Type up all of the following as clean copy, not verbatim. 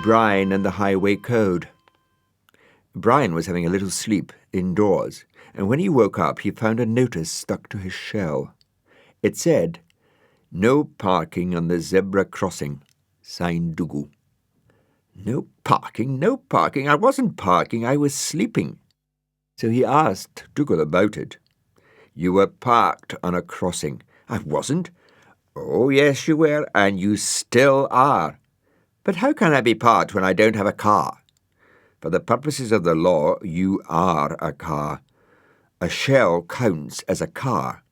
Brian and the Highway Code. Brian was having a little sleep indoors, and when he woke up he found a notice stuck to his shell. It said, "No parking on the zebra crossing, signed Dougal." No parking, no parking. I wasn't parking, I was sleeping. So he asked Dougal about it. "You were parked on a crossing." "I wasn't." "Oh, yes, you were, and you still are." "But how can I be parked when I don't have a car?" "For the purposes of the law, you are a car. A shell counts as a car."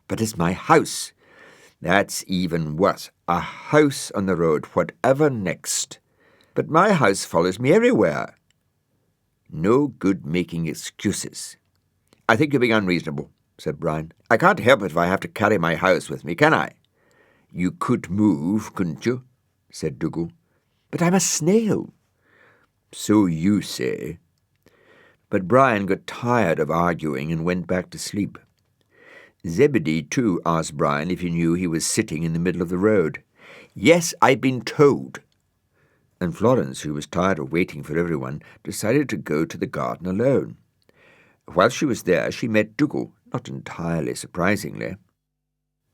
"But it's my house." "That's even worse. A house on the road, whatever next." "But my house follows me everywhere." No good making excuses. "I think you're being unreasonable," said Brian. "I can't help it if I have to carry my house with me, can I?" "You could move, couldn't you?" said Dougal. "But I'm a snail." "So you say." But Brian got tired of arguing and went back to sleep. Zebedee, too, asked Brian if he knew he was sitting in the middle of the road. "Yes, I've been told." And Florence, who was tired of waiting for everyone, decided to go to the garden alone. While she was there, she met Dougal, not entirely surprisingly.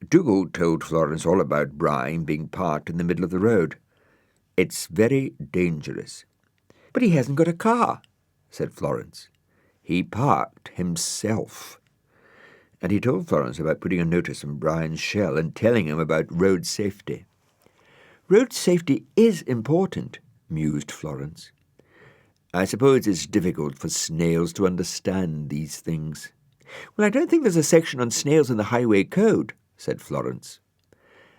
Dougal told Florence all about Brian being parked in the middle of the road. "It's very dangerous." "But he hasn't got a car," said Florence. "He parked himself." And he told Florence about putting a notice on Brian's shell and telling him about road safety. "Road safety is important," mused Florence. "I suppose it's difficult for snails to understand these things." "Well, I don't think there's a section on snails in the Highway Code," said Florence.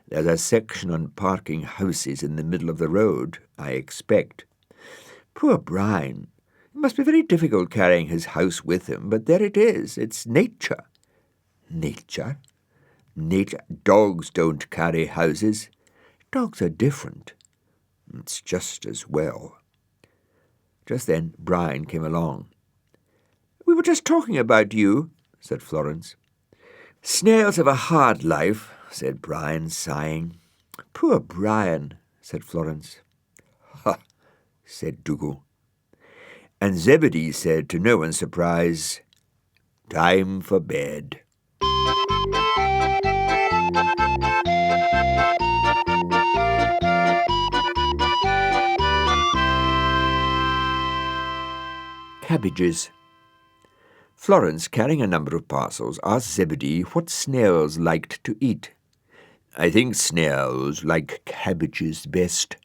"There's a section on parking houses in the middle of the road, I expect." "Poor Brian. It must be very difficult carrying his house with him, but there it is. It's nature." "Nature? Nature? Dogs don't carry houses." "Dogs are different." "It's just as well." Just then Brian came along. "We were just talking about you," said Florence. "Snails have a hard life," said Brian, sighing. "Poor Brian," said Florence. "Ha," said Dougal. And Zebedee said, to no one's surprise, "Time for bed." Cabbages. Florence, carrying a number of parcels, asked Zebedee what snails liked to eat. "I think snails like cabbages best."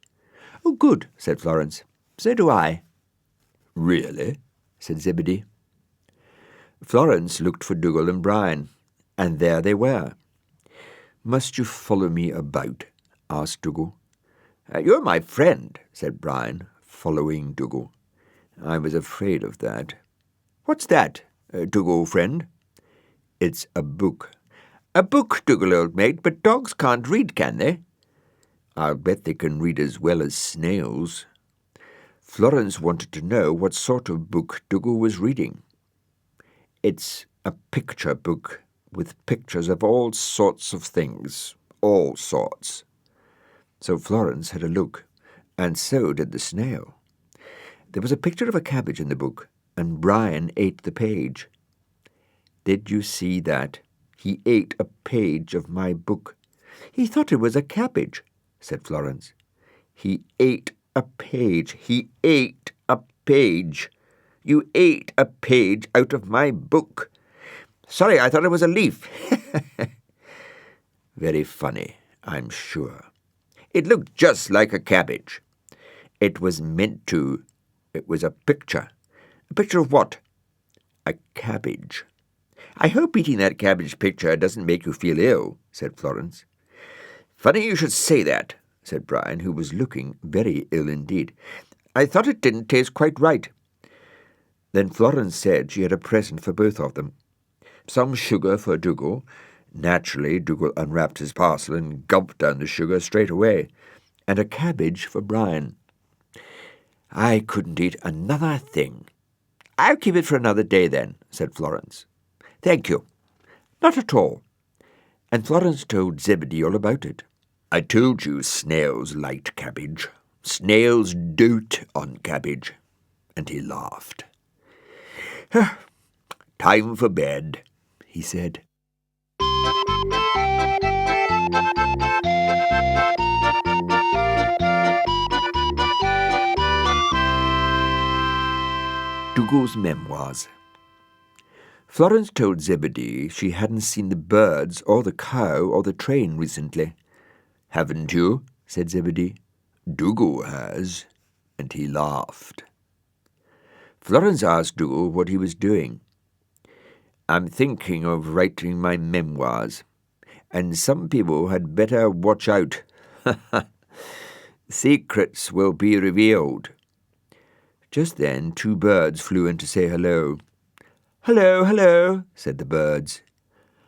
"Oh, good," said Florence. "So do I." "Really?" said Zebedee. Florence looked for Dougal and Brian, and there they were. "Must you follow me about?" asked Dougal. "You're my friend," said Brian, following Dougal. "I was afraid of that." "What's that, Dougal, friend?" "It's a book." "A book, Dougal, old mate, but dogs can't read, can they?" "I'll bet they can read as well as snails." Florence wanted to know what sort of book Dougal was reading. "It's a picture book with pictures of all sorts of things, all sorts." So Florence had a look, and so did the snail. There was a picture of a cabbage in the book, and Brian ate the page. "Did you see that? He ate a page of my book." "He thought it was a cabbage," said Florence. "He ate a page. He ate a page. You ate a page out of my book." "Sorry, I thought it was a leaf." "Very funny, I'm sure." "It looked just like a cabbage." "It was meant to. It was a picture." "A picture of what?" "A cabbage." "I hope eating that cabbage picture doesn't make you feel ill," said Florence. "Funny you should say that," said Brian, who was looking very ill indeed. "I thought it didn't taste quite right." Then Florence said she had a present for both of them. Some sugar for Dougal. Naturally, Dougal unwrapped his parcel and gulped down the sugar straight away. And a cabbage for Brian. "I couldn't eat another thing." "I'll keep it for another day then," said Florence. "Thank you." "Not at all." And Florence told Zebedee all about it. "I told you snails liked cabbage," Snails dote on cabbage. And he laughed. Time for bed, he said. Dougal's Memoirs. Florence told Zebedee she hadn't seen the birds or the cow or the train recently. "Haven't you?" said Zebedee. "Dougal has," and he laughed. Florence asked Dougal what he was doing. "I'm thinking of writing my memoirs, and some people had better watch out. Secrets will be revealed." Just then 2 birds flew in to say hello. "Hello, hello," said the birds.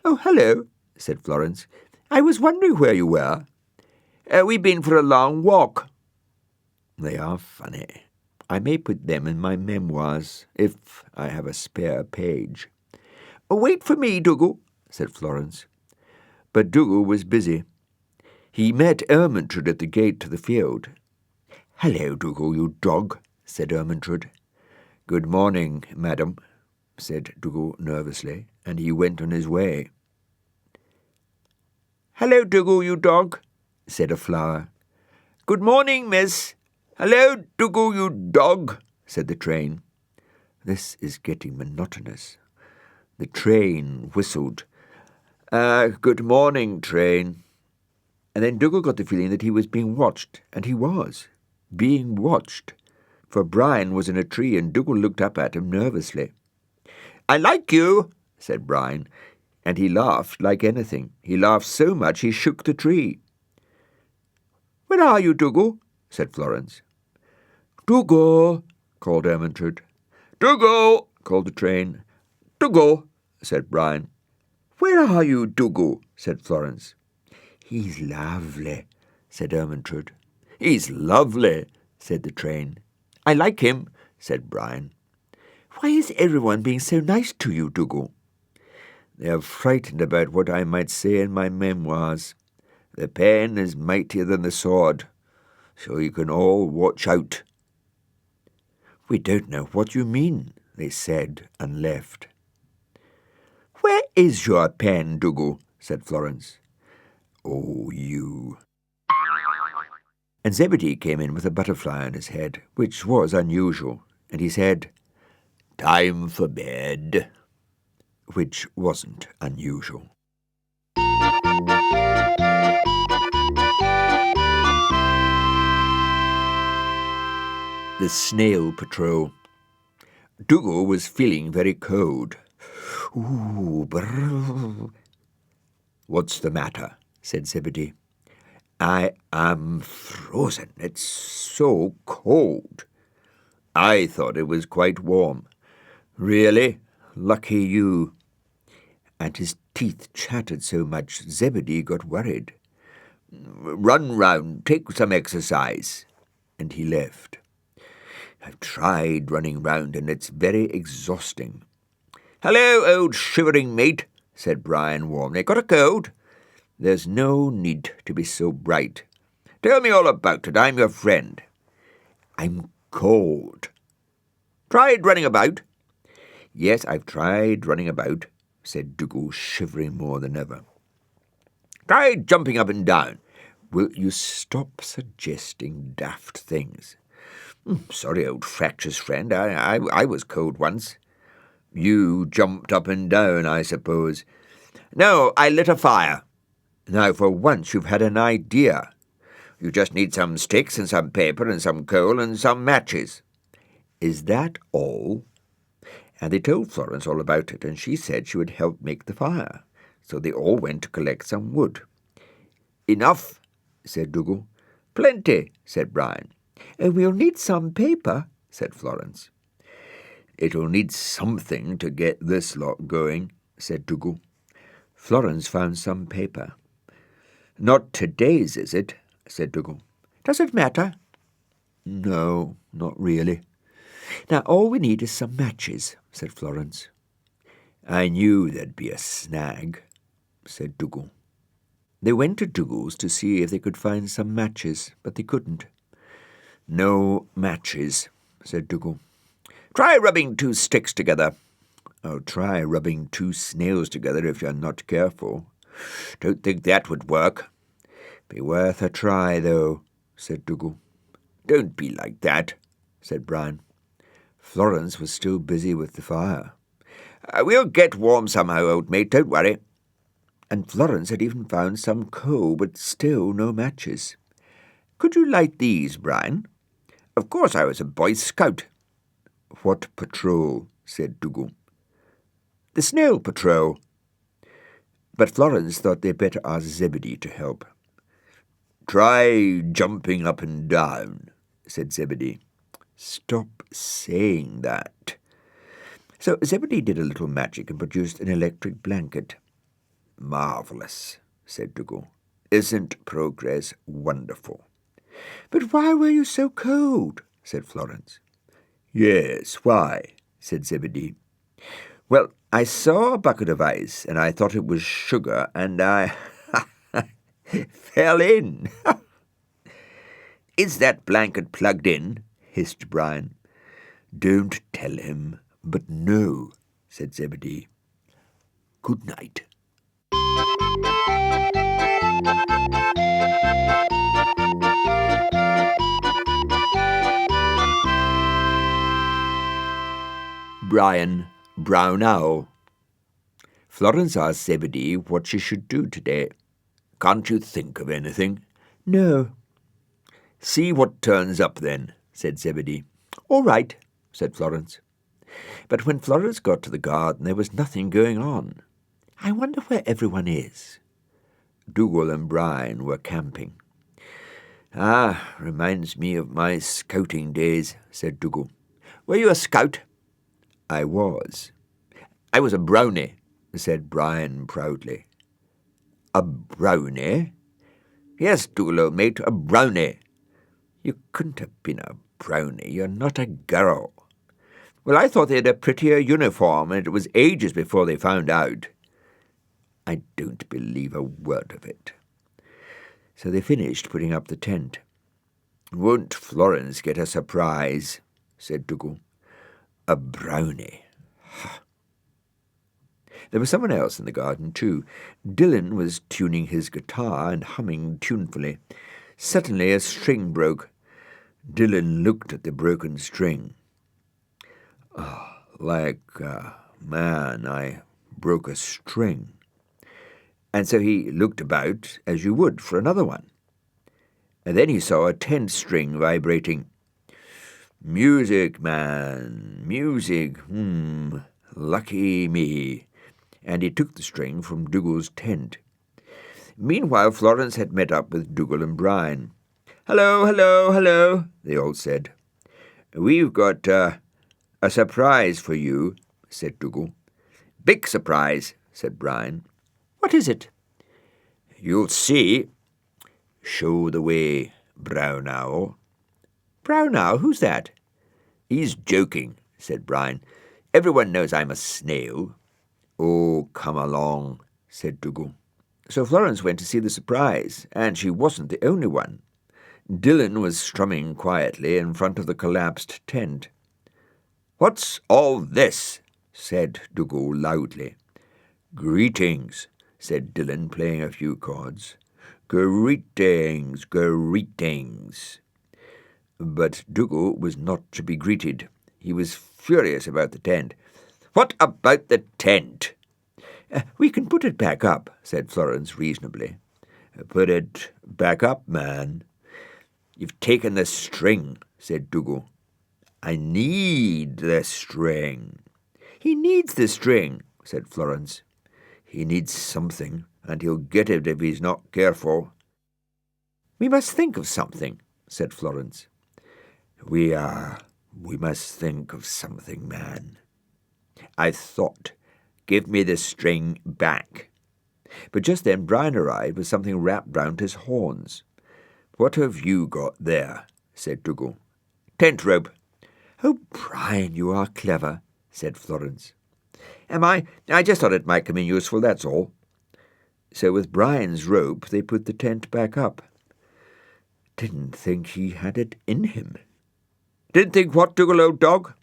"Oh, hello," said Florence. "I was wondering where you were." "We've been for a long walk." They are funny. I may put them in my memoirs, if I have a spare page. "Wait for me, Dougal," said Florence. But Dougal was busy. He met Ermentrude at the gate to the field. "Hello, Dougal, you dog," said Ermentrude. "Good morning, madam," said Dougal nervously, and he went on his way. "Hello, Dougal, you dog," said a flower. "Good morning, miss." "Hello, Dougal, you dog," said the train. This is getting monotonous. The train whistled. "Good morning, train." And then Dougal got the feeling that he was being watched, and he was, being watched. For Brian was in a tree, and Dougal looked up at him nervously. "I like you," said Brian, and he laughed like anything. He laughed so much he shook the tree. "Where are you, Dougal?" said Florence. "Dougal," called Ermentrude. "Dougal," called the train. "Dougal," said Brian. "Where are you, Dougal?" said Florence. "He's lovely," said Ermentrude. "He's lovely," said the train. "I like him," said Brian. "Why is everyone being so nice to you, Dougal?" "They are frightened about what I might say in my memoirs. The pen is mightier than the sword, so you can all watch out." "We don't know what you mean," they said and left. "Where is your pen, Dougal?" said Florence. "Oh, you." And Zebedee came in with a butterfly on his head, which was unusual, and he said, "Time for bed," which wasn't unusual. The Snail Patrol. Dougal was feeling very cold. "Ooh, brrr." "What's the matter?" said Zebedee. "I am frozen. It's so cold." "I thought it was quite warm." "Really? Lucky you." And his teeth chattered so much Zebedee got worried. "Run round, take some exercise." And he left. "I've tried running round, and it's very exhausting." "Hello, old shivering mate," said Brian warmly. "Got a cold?" "There's no need to be so bright." "Tell me all about it. I'm your friend." "I'm cold." "Tried running about?" "Yes, I've tried running about," said Dougal, shivering more than ever. "Tried jumping up and down?" "Will you stop suggesting daft things?" "Sorry, old fractious friend. I was cold once." "You jumped up and down, I suppose." "No, I lit a fire." "Now, for once you've had an idea. You just need some sticks and some paper and some coal and some matches." "Is that all?" And they told Florence all about it, and she said she would help make the fire. So they all went to collect some wood. "Enough," said Dougal. "Plenty," said Brian. "We'll need some paper," said Florence. "It'll need something to get this lot going," said Dougal. Florence found some paper. "Not today's, is it?" said Dougal. "Does it matter?" "No, not really." "Now all we need is some matches," said Florence. "I knew there'd be a snag," said Dougal. They went to Dougal's to see if they could find some matches, but they couldn't. No matches, said Dougal. Try rubbing 2 sticks together. Oh, try rubbing 2 snails together if you're not careful. Don't think that would work. Be worth a try, though, said Dougal. Don't be like that, said Brian. Florence was still busy with the fire. We'll get warm somehow, old mate, don't worry. And Florence had even found some coal, but still no matches. Could you light these, Brian? Of course I was a Boy Scout. What patrol? Said Dougal. The snail patrol. But Florence thought they'd better ask Zebedee to help. Try jumping up and down, said Zebedee. Stop saying that. So Zebedee did a little magic and produced an electric blanket. Marvellous, said Dougal. Isn't progress wonderful? But why were you so cold? Said Florence. Yes, why? Said Zebedee. Well, I saw a bucket of ice, and I thought it was sugar, and I fell in. Is that blanket plugged in? Hissed Brian. Don't tell him, but no, said Zebedee. Good night. Brian, Brown Owl. Florence asked Zebedee what she should do today. Can't you think of anything? No. See what turns up then, said Zebedee. All right, said Florence. But when Florence got to the garden, there was nothing going on. I wonder where everyone is. Dougal and Brian were camping. Reminds me of my scouting days, said Dougal. Were you a scout? I was. I was a brownie, said Brian proudly. A brownie? Yes, Dougal, old mate, a brownie. You couldn't have been a brownie. You're not a girl. Well, I thought they had a prettier uniform, and it was ages before they found out. I don't believe a word of it. So they finished putting up the tent. Won't Florence get a surprise? Said Dougal. A brownie. There was someone else in the garden, too. Dylan was tuning his guitar and humming tunefully. Suddenly a string broke. Dylan looked at the broken string. Man, I broke a string. And so he looked about, as you would for another one. And then he saw a 10th string vibrating. Music, man, music, lucky me. And he took the string from Dougal's tent. Meanwhile, Florence had met up with Dougal and Brian. Hello, hello, hello, they all said. We've got a surprise for you, said Dougal. Big surprise, said Brian. What is it? You'll see. Show the way, Brown Owl. Brown Owl? Who's that? He's joking, said Brian. Everyone knows I'm a snail. Oh, come along, said Dougal. So Florence went to see the surprise, and she wasn't the only one. Dylan was strumming quietly in front of the collapsed tent. What's all this? Said Dougal loudly. Greetings, said Dylan, playing a few chords. Greetings, greetings. But Dougal was not to be greeted. He was furious about the tent. What about the tent? We can put it back up, said Florence reasonably. Put it back up, man. You've taken the string, said Dougal. I need the string. He needs the string, said Florence. He needs something, and he'll get it if he's not careful. We must think of something, said Florence. We must think of something, man. I thought, give me the string back. But just then Brian arrived with something wrapped round his horns. What have you got there? Said Dougal. Tent rope. Oh, Brian, you are clever, said Florence. Am I? I just thought it might come in useful, that's all. So with Brian's rope they put the tent back up. Didn't think he had it in him. Didn't think what, Dougal, old dog?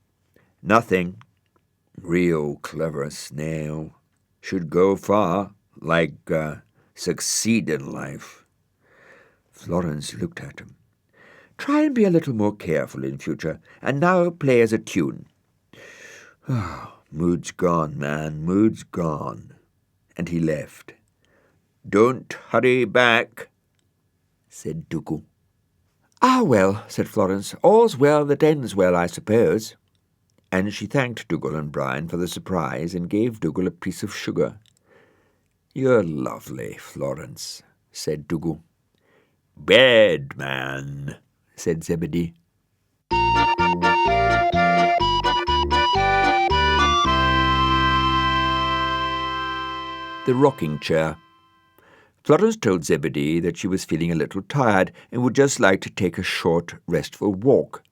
Nothing. Real clever snail. Should go far, succeed in life. Florence looked at him. Try and be a little more careful in future, and now play as a tune. Mood's gone, man, mood's gone. And he left. Don't hurry back, said Dougal. Ah, well, said Florence, all's well that ends well, I suppose. And she thanked Dougal and Brian for the surprise and gave Dougal a piece of sugar. You're lovely, Florence, said Dougal. Bed, man, said Zebedee. The rocking chair. Florence told Zebedee that she was feeling a little tired and would just like to take a short, restful walk.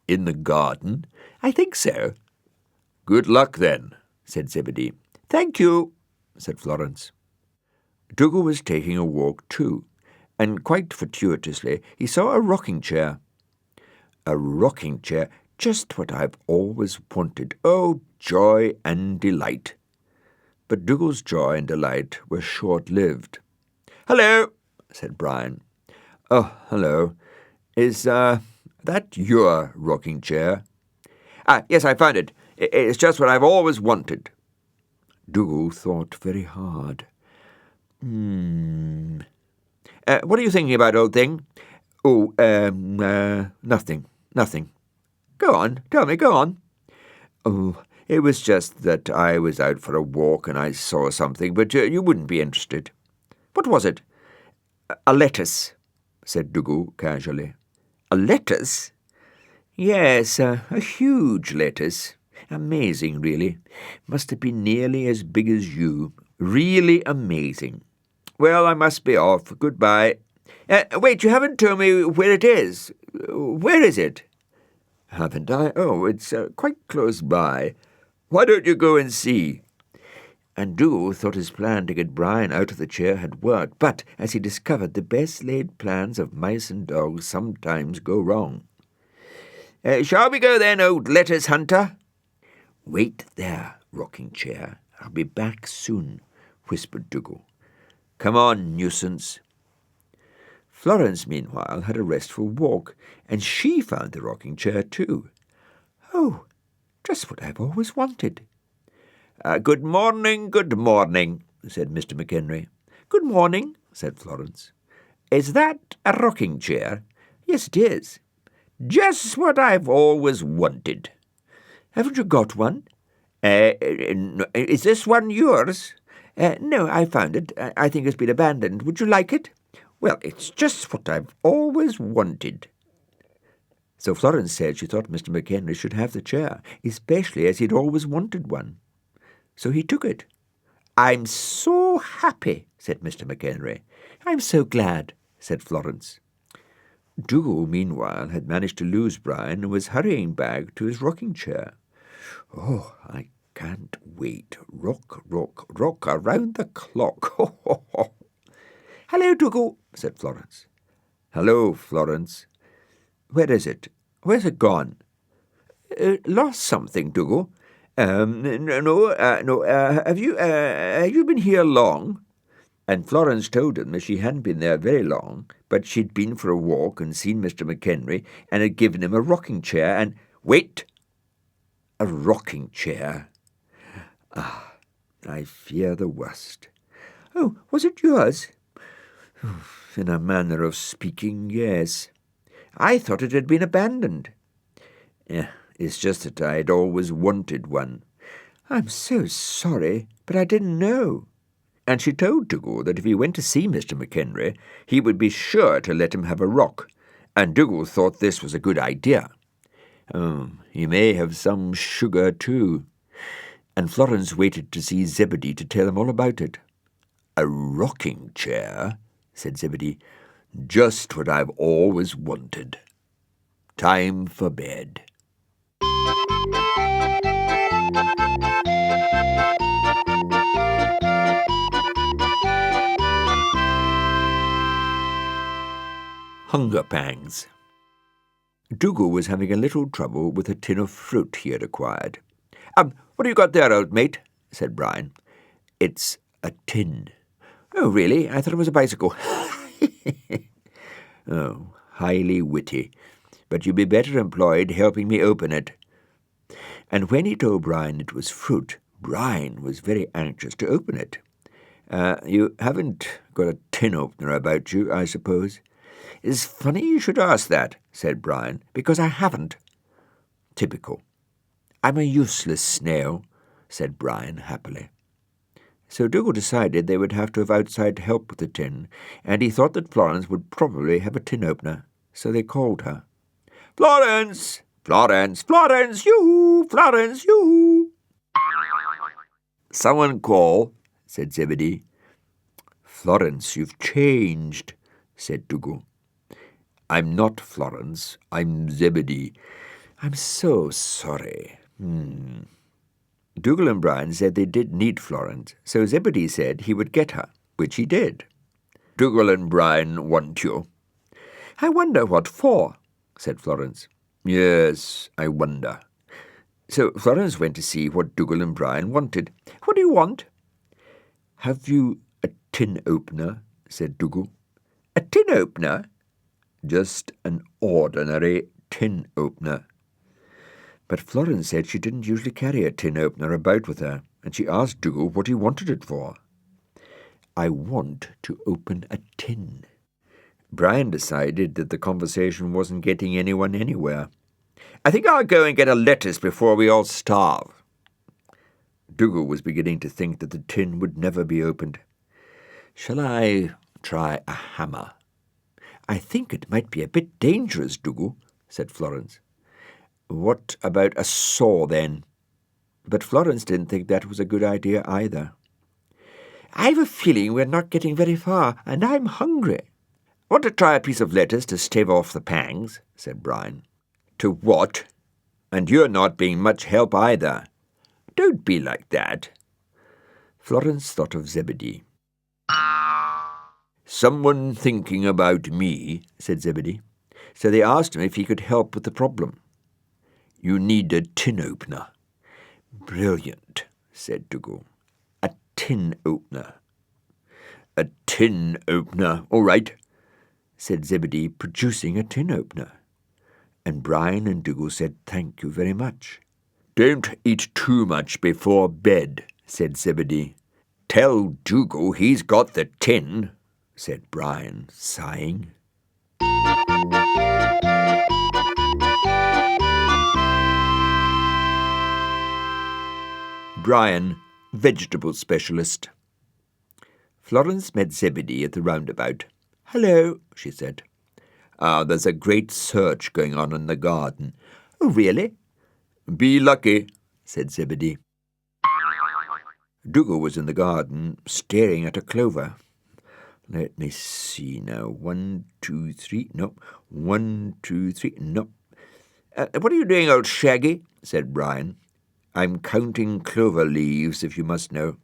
In the garden? I think so. Good luck, then, said Zebedee. Thank you, said Florence. Dougal was taking a walk too, and quite fortuitously he saw a rocking chair. A rocking chair, just what I've always wanted. Oh, joy and delight. But Dougal's joy and delight were short-lived. Hello, said Brian. Oh, hello. Is that your rocking chair? Yes, I found it. It's just what I've always wanted. Dougal thought very hard. What are you thinking about, old thing? Oh, nothing. Go on, tell me, go on. Oh, it was just that I was out for a walk and I saw something, but you wouldn't be interested. What was it? A lettuce, said Dougal casually. A lettuce? Yes, a huge lettuce. Amazing, really. Must have been nearly as big as you. Really amazing. Well, I must be off. Goodbye. Wait, you haven't told me where it is. Where is it? Haven't I? Oh, it's quite close by. Why don't you go and see? And Dougal thought his plan to get Brian out of the chair had worked, but as he discovered, the best-laid plans of mice and dogs sometimes go wrong. Shall we go then, old lettuce hunter? Wait there, rocking chair. I'll be back soon, whispered Dougal. Come on, nuisance. Florence, meanwhile, had a restful walk, and she found the rocking chair too. Oh, just what I've always wanted. Good morning, said Mr. McHenry. Good morning, said Florence. Is that a rocking chair? Yes, it is. Just what I've always wanted. Haven't you got one? Is this one yours? No, I found it. I think it's been abandoned. Would you like it? Well, it's just what I've always wanted. So Florence said she thought Mr. McHenry should have the chair, especially as he'd always wanted one. So he took it. I'm so happy, said Mr. McHenry. I'm so glad, said Florence. Dougal, meanwhile, had managed to lose Brian and was hurrying back to his rocking chair. Oh, I can't wait. Rock, rock, rock around the clock. Hello, Dougal, said Florence. Hello, Florence. Where is it? Where's it gone? Lost something, Dougal. No. Have you been here long? And Florence told him that she hadn't been there very long, but she'd been for a walk and seen Mr. McHenry and had given him a rocking chair and... Wait! A rocking chair? Ah, I fear the worst. Oh, was it yours? In a manner of speaking, yes. I thought it had been abandoned. It's just that I'd always wanted one. I'm so sorry, but I didn't know. And she told Dougal that if he went to see Mr. McHenry, he would be sure to let him have a rock, and Dougal thought this was a good idea. He may have some sugar too. And Florence waited to see Zebedee to tell him all about it. A rocking chair, said Zebedee. Just what I've always wanted. Time for bed. hunger pangs. Dougal was having a little trouble with a tin of fruit he had acquired. What have you got there, old mate?" said Brian. "It's a tin." "Oh, really? I thought it was a bicycle." "Oh, highly witty. But you'd be better employed helping me open it." And when he told Brian it was fruit, Brian was very anxious to open it. "You haven't got a tin opener about you, I suppose?" "It's funny you should ask that," said Brian, "because I haven't." "Typical. I'm a useless snail," said Brian happily. So Dougal decided they would have to have outside help with the tin, and he thought that Florence would probably have a tin opener, so they called her. "Florence! Florence! Florence! You! Florence! You!" "Someone call," said Zebedee. "Florence, you've changed," said Dougal. "I'm not Florence. I'm Zebedee." "I'm so sorry." Dougal and Brian said they did need Florence, so Zebedee said he would get her, which he did. "Dougal and Brian want you." "I wonder what for," said Florence. "Yes, I wonder." So Florence went to see what Dougal and Brian wanted. "What do you want?" "Have you a tin opener?" said Dougal. "A tin opener?" "Just an ordinary tin opener." But Florence said she didn't usually carry a tin opener about with her, and she asked Dougal what he wanted it for. "I want to open a tin." Brian decided that the conversation wasn't getting anyone anywhere. "I think I'll go and get a lettuce before we all starve." Dougal was beginning to think that the tin would never be opened. "Shall I try a hammer?" "I think it might be a bit dangerous, Dougal," said Florence. "What about a saw, then?" But Florence didn't think that was a good idea either. "I've a feeling we're not getting very far, and I'm hungry." "Want to try a piece of lettuce to stave off the pangs?" said Brian. "To what? And you're not being much help either." "Don't be like that." Florence thought of Zebedee. "Someone thinking about me," said Zebedee. So they asked him if he could help with the problem. "You need a tin opener." "Brilliant," said Dougal. "A tin opener." "A tin opener, all right," said Zebedee, producing a tin opener. And Brian and Dougal said thank you very much. "Don't eat too much before bed," said Zebedee. "Tell Dougal he's got the tin," said Brian, sighing. Brian, vegetable specialist. Florence met Zebedee at the roundabout. "Hello," she said. "There's a great search going on in the garden." "Oh, really?" "Be lucky," said Zebedee. Dougal was in the garden, staring at a clover. Let me see now. 1, 2, 3, no. 1, 2, 3, no. "What are you doing, old Shaggy?" said Brian. "I'm counting clover leaves, if you must know."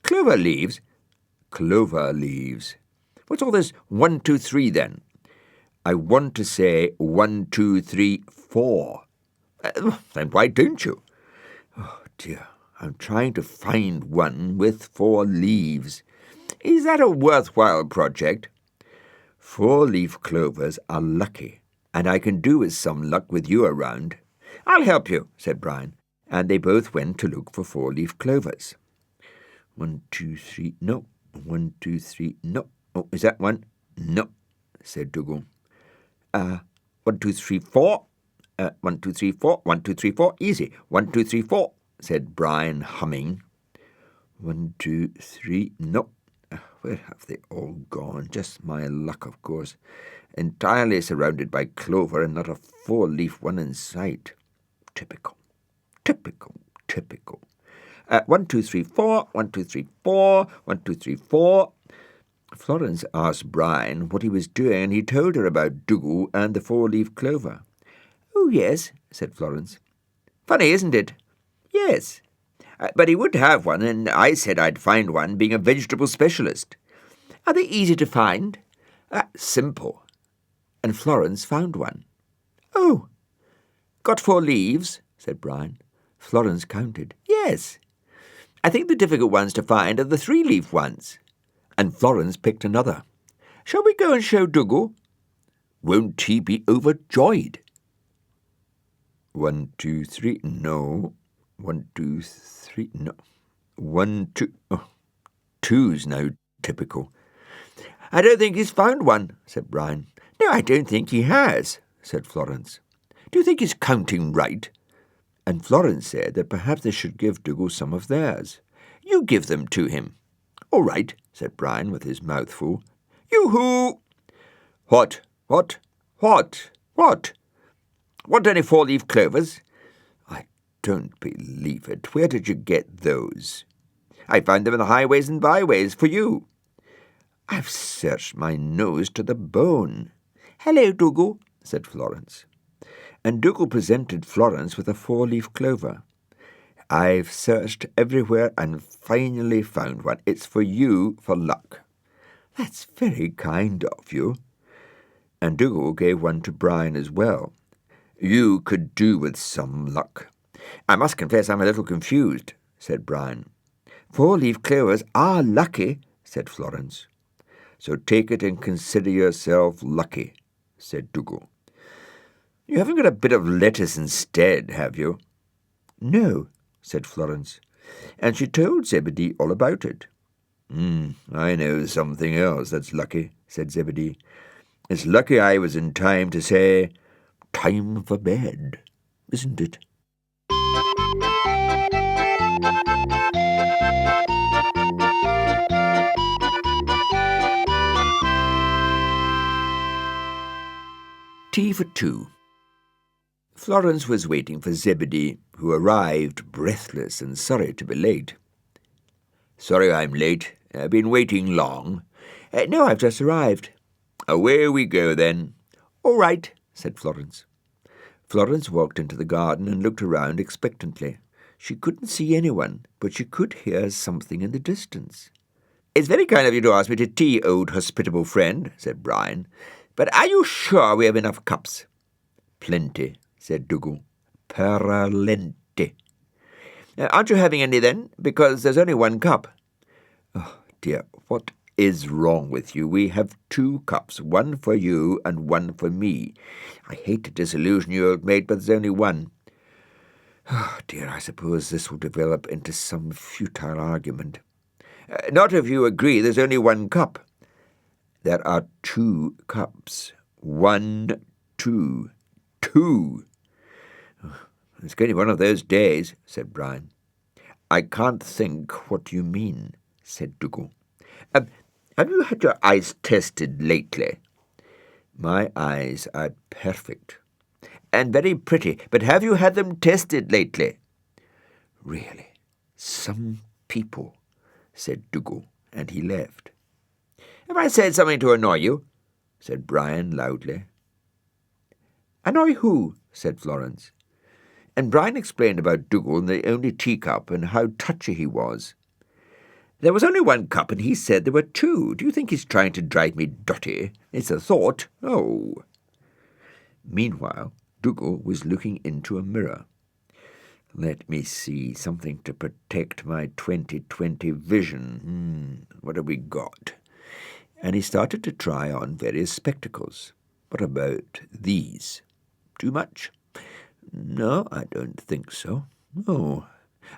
"Clover leaves?" "Clover leaves." "What's all this 1, 2, 3 then?" "I want to say 1, 2, 3, 4. Then why don't you?" "Oh, dear, I'm trying to find one with 4 leaves. Is that a worthwhile project?" "4-leaf clovers are lucky, and I can do with some luck with you around." "I'll help you," said Brian, and they both went to look for 4-leaf clovers. 1, 2, 3, no. 1, 2, 3, no. Oh, is that one? No, said Dougal. 1, 2, 3, 4. 1, 2, 3, 4. 1, 2, 3, 4. Easy. 1, 2, 3, 4, said Brian, humming. 1, 2, 3, no. Where have they all gone? Just my luck, of course. Entirely surrounded by clover and not a 4-leaf one in sight. Typical. Typical. Typical. 1, 2, 3, 4. 1, 2, 3, 4. 1, 2, 3, 4. Florence asked Brian what he was doing, and he told her about Dougal and the 4-leaf clover. "Oh, yes," said Florence. "Funny, isn't it?" "Yes. But he would have one, and I said I'd find one, being a vegetable specialist." "Are they easy to find?" "Simple. and Florence found one. "Oh, got 4 leaves?" said Brian. Florence counted. "Yes. I think the difficult ones to find are the 3-leaf ones." And Florence picked another. "Shall we go and show Dougal? Won't he be overjoyed?" 1, 2, 3, no. 1, 2, 3, no. 1, 2, oh, 2's now typical. "I don't think he's found one," said Brian. "No, I don't think he has," said Florence. "Do you think he's counting right?" And Florence said that perhaps they should give Dougal some of theirs. "You give them to him." "All right," said Brian with his mouth full. "Yoo-hoo!" What? Want any 4-leaf clovers?" "I don't believe it. Where did you get those?" "I found them in the highways and byways for you." "I've searched my nose to the bone." "Hello, Dougal," said Florence. And Dougal presented Florence with a 4-leaf clover. "I've searched everywhere and finally found one. It's for you for luck." "That's very kind of you." And Dougal gave one to Brian as well. "You could do with some luck." "I must confess I'm a little confused," said Brian. 4-leaf clovers are lucky," said Florence. "So take it and consider yourself lucky," said Dougal. "You haven't got a bit of lettuce instead, have you?" "No," said Florence, and she told Zebedee all about it. I know something else that's lucky," said Zebedee. "It's lucky I was in time to say, 'Time for bed,' isn't it?" Tea for 2. Florence was waiting for Zebedee, who arrived breathless and sorry to be late. "Sorry I'm late. Been waiting long?" "No, I've just arrived." "Away we go, then." "All right," said Florence. Florence walked into the garden and looked around expectantly. She couldn't see anyone, but she could hear something in the distance. "It's very kind of you to ask me to tea, old hospitable friend," said Brian. "But are you sure we have enough cups?" "Plenty," said Dougal. "Peralente." "Aren't you having any, then? Because there's only 1 cup." "Oh, dear, what is wrong with you? We have 2 cups, 1 for you and 1 for me. I hate to disillusion you, old mate, but there's only 1. Oh, dear, I suppose this will develop into some futile argument." "Not if you agree there's only 1 cup." "There are 2 cups. 1, 2, 2. "It's going to be one of those days," said Brian. "I can't think what you mean," said Dougal. Have you had your eyes tested lately?" "My eyes are perfect." "And very pretty, but have you had them tested lately?" "Really, some people," said Dougal, and he left. "Have I said something to annoy you?" said Brian loudly. "Annoy who?" said Florence. And Brian explained about Dougal and the only teacup and how touchy he was. "There was only 1 cup, and he said there were 2. Do you think he's trying to drive me dotty? It's a thought. Oh." Meanwhile, Dougal was looking into a mirror. "Let me see, something to protect my 20/20 vision. What have we got?" And he started to try on various spectacles. "What about these? Too much? No, I don't think so. No,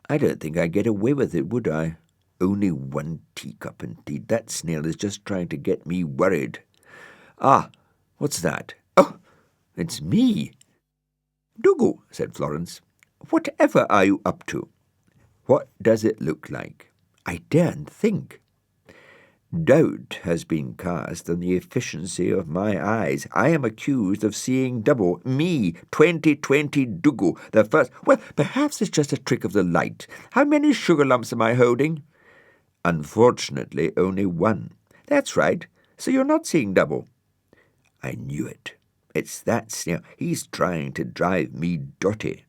I don't think I'd get away with it, would I? Only 1 teacup, indeed. That snail is just trying to get me worried. Ah, what's that? Oh, it's me." "Dougal," said Florence, "whatever are you up to?" "What does it look like?" "I daren't think." "Doubt has been cast on the efficiency of my eyes. I am accused of seeing double. Me, 20/20 Dougal, the first. Well, perhaps it's just a trick of the light. How many sugar lumps am I holding?" "Unfortunately, only 1. "That's right. So you're not seeing double." "I knew it. It's that snail. He's trying to drive me dotty."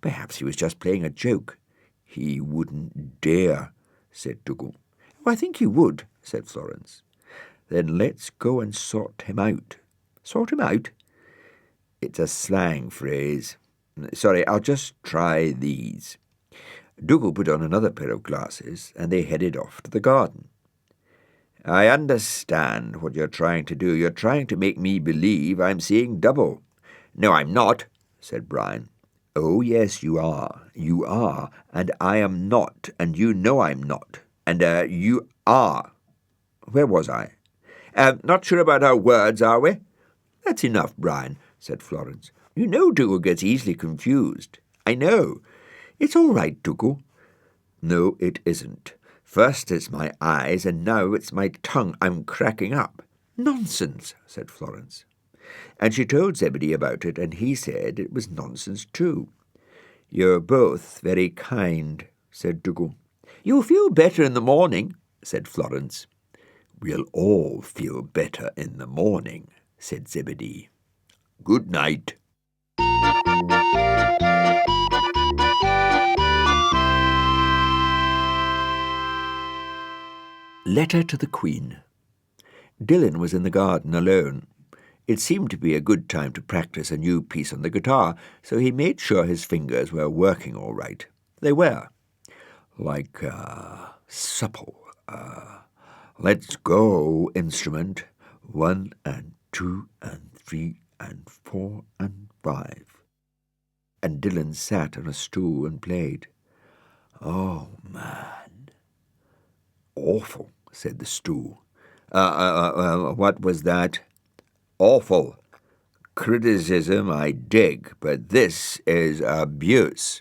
"Perhaps he was just playing a joke." "He wouldn't dare," said Dougal. "Oh, I think he would," said Florence. "Then let's go and sort him out," Sort him out? It's a slang phrase. Sorry, I'll just try these. Dougal put on another pair of glasses, and they headed off to the garden. I understand what you're trying to do. You're trying to make me believe I'm seeing double. No, I'm not, said Brian. Oh, yes, you are. You are, and I am not, and you know I'm not. And, you are. Where was I? Not sure about our words, are we? That's enough, Brian, said Florence. You know Dougal gets easily confused. I know. It's all right, Dougal. No, it isn't. First it's my eyes, and now it's my tongue. I'm cracking up. Nonsense, said Florence. And she told Zebedee about it, and he said it was nonsense too. You're both very kind, said Dougal. You'll feel better in the morning, said Florence. We'll all feel better in the morning, said Zebedee. Good night. Letter to the Queen. Dylan was in the garden alone. It seemed to be a good time to practice a new piece on the guitar, so he made sure his fingers were working all right. They were. Like a supple, let's go instrument, 1 and 2 and 3 and 4 and 5. And Dylan sat on a stool and played. Oh, man. Awful, said the stool. What was that? Awful. Criticism I dig, but this is abuse.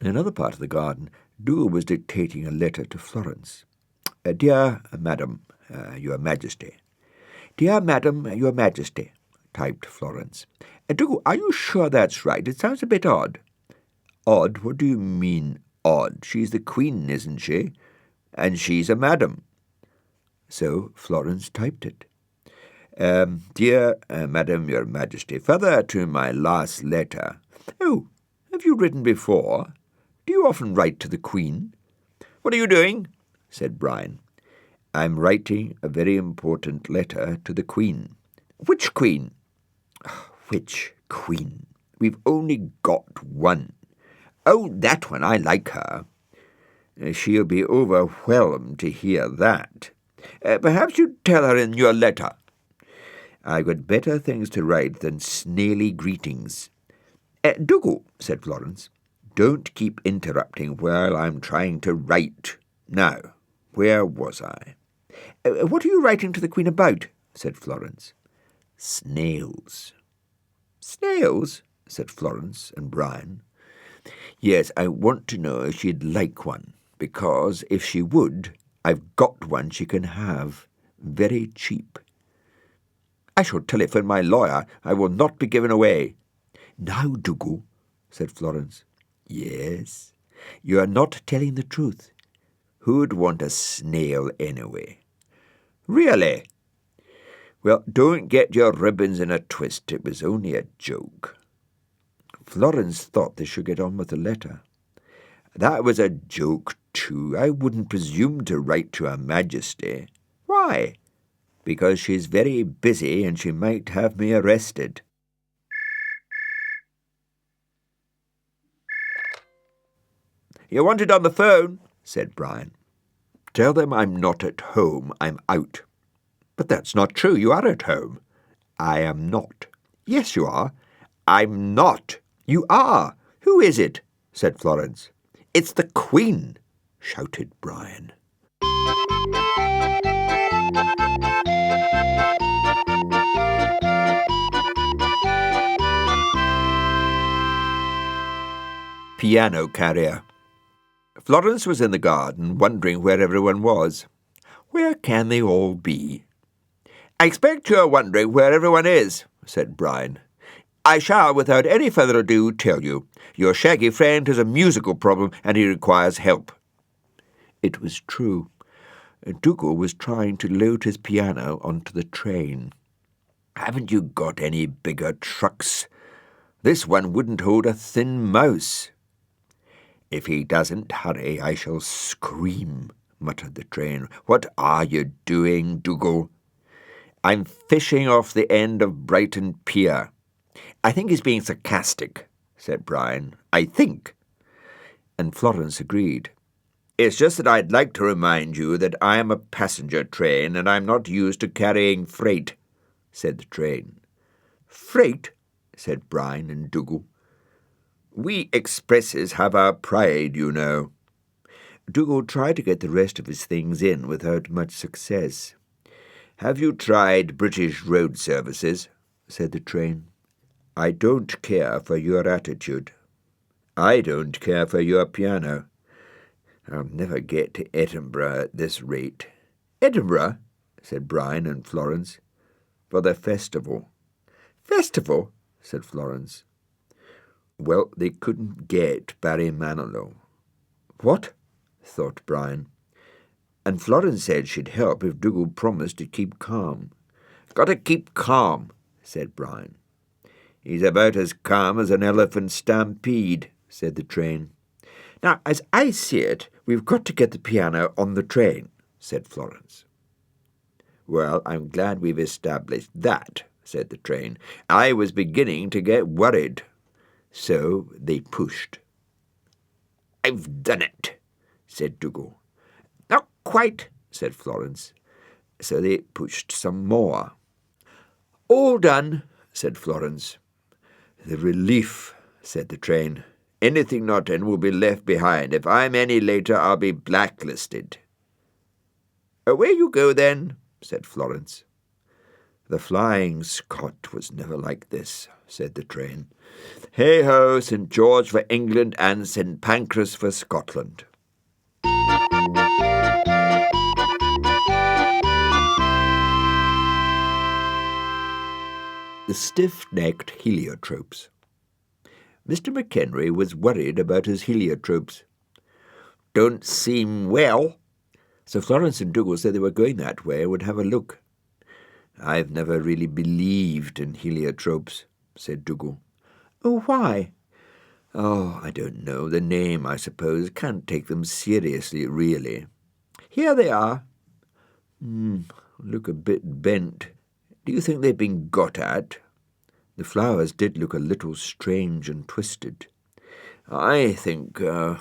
In another part of the garden, Dougal was dictating a letter to Florence. Dear Madam, Your Majesty. Dear Madam, Your Majesty, typed Florence. Dougal, are you sure that's right? It sounds a bit odd. Odd? What do you mean, odd? She's the Queen, isn't she? And she's a madam. So Florence typed it. Dear Madam, Your Majesty, further to my last letter. Oh, have you written before? Do you often write to the Queen? What are you doing? Said Brian. I'm writing a very important letter to the Queen. Which Queen? Which Queen? We've only got one. Oh, that one, I like her. She'll be overwhelmed to hear that. Perhaps you'd tell her in your letter. I've got better things to write than snaily greetings. Dougal, said Florence, don't keep interrupting while I'm trying to write. Now, where was I? What are you writing to the Queen about? Said Florence. Snails. Snails? Said Florence and Brian. Yes, I want to know if she'd like one, because if she would, I've got one she can have, very cheap. I shall telephone my lawyer. I will not be given away. Now, Dougal, said Florence. Yes, you are not telling the truth. Who'd want a snail anyway? Really? Well, don't get your ribbons in a twist. It was only a joke. Florence thought they should get on with the letter. That was a joke, too. I wouldn't presume to write to Her Majesty. Why? Because she's very busy and she might have me arrested. You're wanted on the phone, said Brian. Tell them I'm not at home. I'm out. But that's not true. You are at home. I am not. Yes, you are. I'm not. You are. Who is it? Said Florence. It's the Queen, shouted Brian. Piano carrier. Florence was in the garden, wondering where everyone was. Where can they all be? I expect you're wondering where everyone is, said Brian. I shall, without any further ado, tell you. Your shaggy friend has a musical problem, and he requires help. It was true. Dougal was trying to load his piano onto the train. Haven't you got any bigger trucks? This one wouldn't hold a thin mouse. If he doesn't hurry, I shall scream, muttered the train. What are you doing, Dougal? I'm fishing off the end of Brighton Pier. I think he's being sarcastic, said Brian. I think. And Florence agreed. It's just that I'd like to remind you that I am a passenger train and I'm not used to carrying freight, said the train. Freight, said Brian and Dougal. We expresses have our pride, you know. Dougal tried to get the rest of his things in without much success. Have you tried British road services? Said the train. I don't care for your attitude. I don't care for your piano. I'll never get to Edinburgh at this rate. Edinburgh? Said Brian and Florence. For the festival. Festival? Said Florence. Well, they couldn't get Barry Manilow. What? Thought Brian. And Florence said she'd help if Dougal promised to keep calm. Got to keep calm, said Brian. He's about as calm as an elephant stampede, said the train. Now, as I see it, we've got to get the piano on the train, said Florence. Well, I'm glad we've established that, said the train. I was beginning to get worried. So they pushed. I've done it, said Dougal. Not quite, said Florence. So they pushed some more. All done, said Florence. The relief, said the train. Anything not in will be left behind. If I'm any later, I'll be blacklisted. Away you go, then, said Florence. The Flying Scot was never like this, said the train. Hey-ho, St. George for England and St. Pancras for Scotland. The stiff-necked heliotropes. Mr. McHenry was worried about his heliotropes. Don't seem well. So Florence and Dougal said they were going that way and would have a look. I've never really believed in heliotropes, said Dougal. Oh, why? Oh, I don't know. The name, I suppose. Can't take them seriously, really. Here they are. Look a bit bent. Do you think they've been got at? The flowers did look a little strange and twisted. I think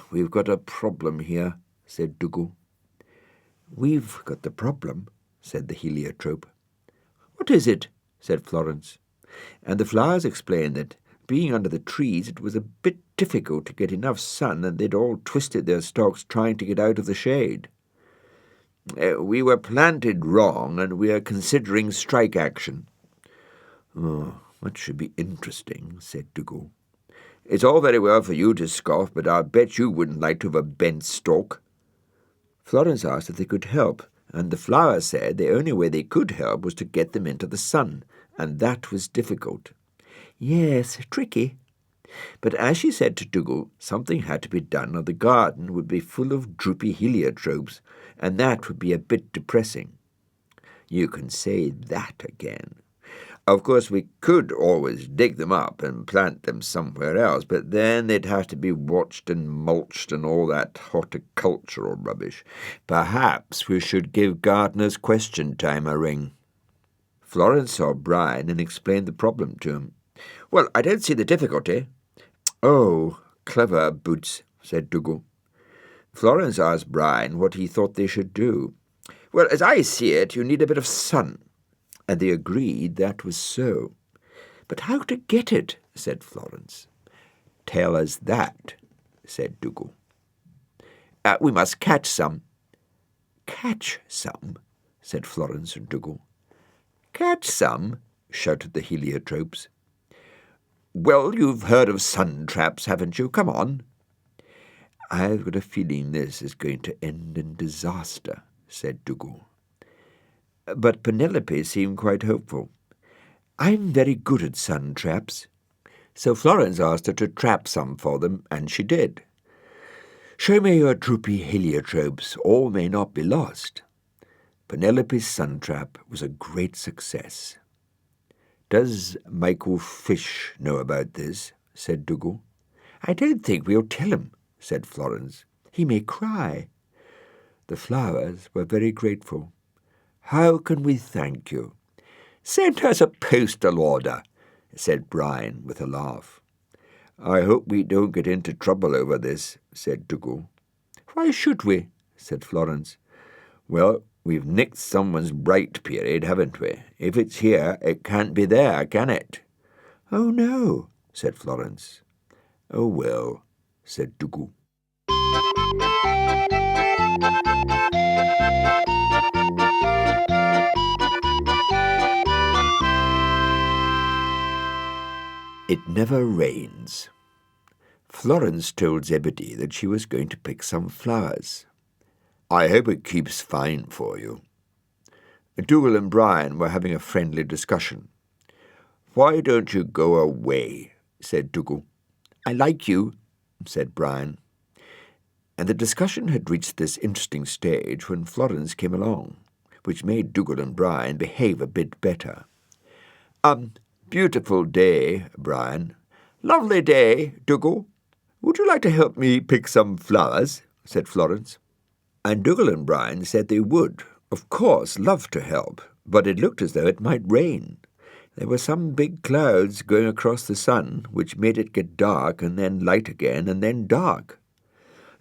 we've got a problem here, said Dougal. We've got the problem, said the heliotrope. What is it? Said Florence. And the flowers explained that, being under the trees, it was a bit difficult to get enough sun, and they'd all twisted their stalks trying to get out of the shade. We were planted wrong, and we are considering strike action. Oh, that should be interesting, said Dougal. It's all very well for you to scoff, but I'll bet you wouldn't like to have a bent stalk. Florence asked if they could help, and the flowers said the only way they could help was to get them into the sun, and that was difficult. Yes, tricky. But as she said to Dougal, something had to be done or the garden would be full of droopy heliotropes, and that would be a bit depressing. You can say that again. Of course, we could always dig them up and plant them somewhere else, but then they'd have to be watched and mulched and all that horticultural rubbish. Perhaps we should give Gardener's Question Time a ring. Florence saw Brian and explained the problem to him. Well, I don't see the difficulty. Oh, clever boots, said Dougal. Florence asked Brian what he thought they should do. Well, as I see it, you need a bit of sun. And they agreed that was so. But how to get it, said Florence. Tell us that, said Dougal. We must catch some. Catch some, said Florence and Dougal. Catch some, shouted the heliotropes. Well, you've heard of sun traps, haven't you? Come on. I've got a feeling this is going to end in disaster, said Dougal. But Penelope seemed quite hopeful. I'm very good at sun traps. So Florence asked her to trap some for them, and she did. Show me your droopy heliotropes, all may not be lost. Penelope's sun trap was a great success. Does Michael Fish know about this? Said Dougal. I don't think we'll tell him, said Florence. He may cry. The flowers were very grateful. How can we thank you? "Send us a postal order," said Brian with a laugh. "I hope we don't get into trouble over this," said Dougal. "Why should we?" said Florence. "Well, we've nicked someone's bright period, haven't we? If it's here, it can't be there, can it?" "Oh, no," said Florence. "Oh, well," said Dougal. It never rains. Florence told Zebedee that she was going to pick some flowers. "I hope it keeps fine for you." Dougal and Brian were having a friendly discussion. "Why don't you go away?" said Dougal. "I like you," said Brian. And the discussion had reached this interesting stage when Florence came along, which made Dougal and Brian behave a bit better. Beautiful day, Brian." "Lovely day, Dougal." "Would you like to help me pick some flowers?" said Florence. And Dougal and Brian said they would, of course, love to help, but it looked as though it might rain. There were some big clouds going across the sun, which made it get dark and then light again and then dark.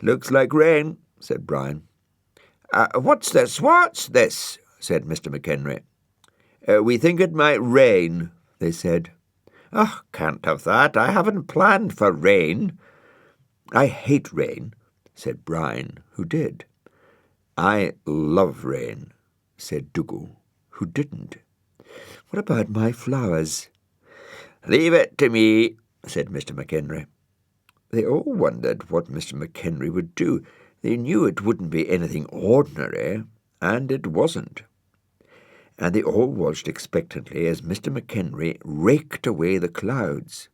"Looks like rain," said Brian. What's this? What's this?" said Mr. McHenry. "We think it might rain," they said. "Oh, can't have that. I haven't planned for rain." "I hate rain," said Brian, who did. "I love rain," said Dougal, who didn't. "What about my flowers?" "Leave it to me," said Mr. McHenry. They all wondered what Mr. McHenry would do. They knew it wouldn't be anything ordinary, and it wasn't. And they all watched expectantly as Mr. McHenry raked away the clouds.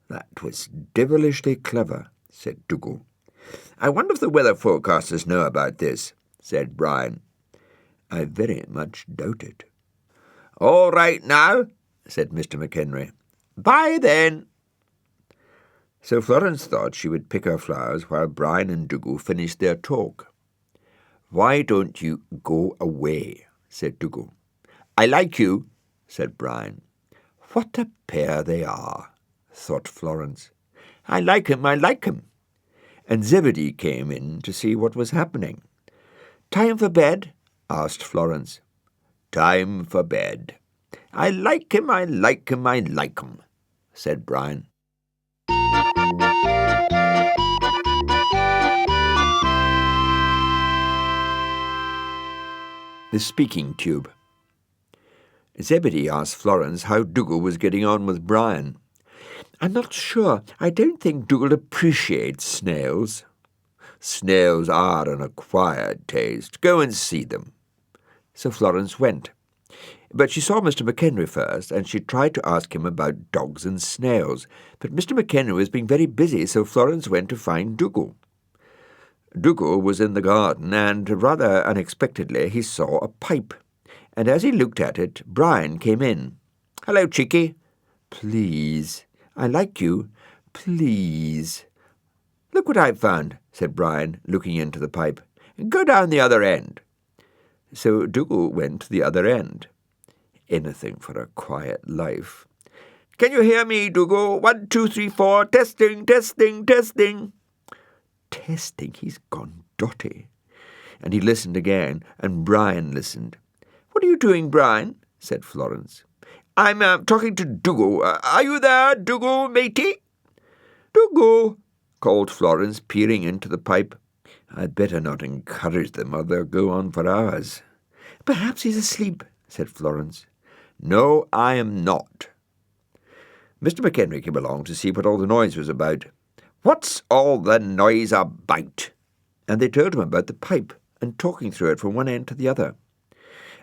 "That was devilishly clever," said Dougal. "I wonder if the weather forecasters know about this," said Brian. "I very much doubt it." "All right now," said Mr. McHenry. "Bye then." So Florence thought she would pick her flowers while Brian and Dougal finished their talk. "Why don't you go away?" said Dougal. "I like you," said Brian. "What a pair they are," thought Florence. I like him. And Zebedee came in to see what was happening. "Time for bed?" asked Florence. "Time for bed." I like him, said Brian. The Speaking Tube. Zebedee asked Florence how Dougal was getting on with Brian. "I'm not sure. I don't think Dougal appreciates snails." "Snails are an acquired taste. Go and see them." So Florence went. But she saw Mr. McHenry first, and she tried to ask him about dogs and snails. But Mr. McHenry was being very busy, so Florence went to find Dougal. Dougal was in the garden, and rather unexpectedly he saw a pipe. And as he looked at it, Brian came in. "Hello, Cheeky." "Please. I like you. Please." "Look what I've found," said Brian, looking into the pipe. "Go down the other end." So Dougal went to the other end. Anything for a quiet life. "Can you hear me, Dougal? 1, 2, 3, 4. Testing. Testing, he's gone dotty. And he listened again, and Brian listened. "What are you doing, Brian?" said Florence. "I'm talking to Dougal. Are you there, Dougal, matey?" "Dougal," called Florence, peering into the pipe. "I'd better not encourage them, or they'll go on for hours." "Perhaps he's asleep," said Florence. "No, I am not." Mr. McHenry came along to see what all the noise was about. "What's all the noise about?" And they told him about the pipe and talking through it from one end to the other.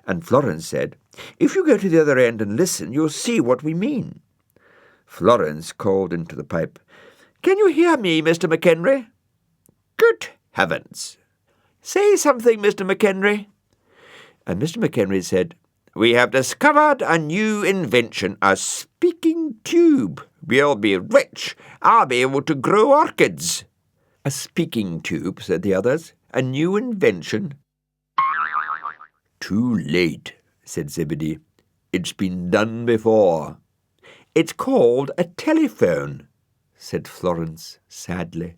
And Florence said, "If you go to the other end and listen, you'll see what we mean." Florence called into the pipe, "Can you hear me, Mr. McHenry?" "Good heavens!" "Say something, Mr. McHenry." And Mr. McHenry said, "We have discovered a new invention, a speaking tube. We'll be rich. I'll be able to grow orchids." "A speaking tube," said the others. "A new invention." "Too late," said Zebedee. It's been done before. It's called a telephone, said Florence sadly.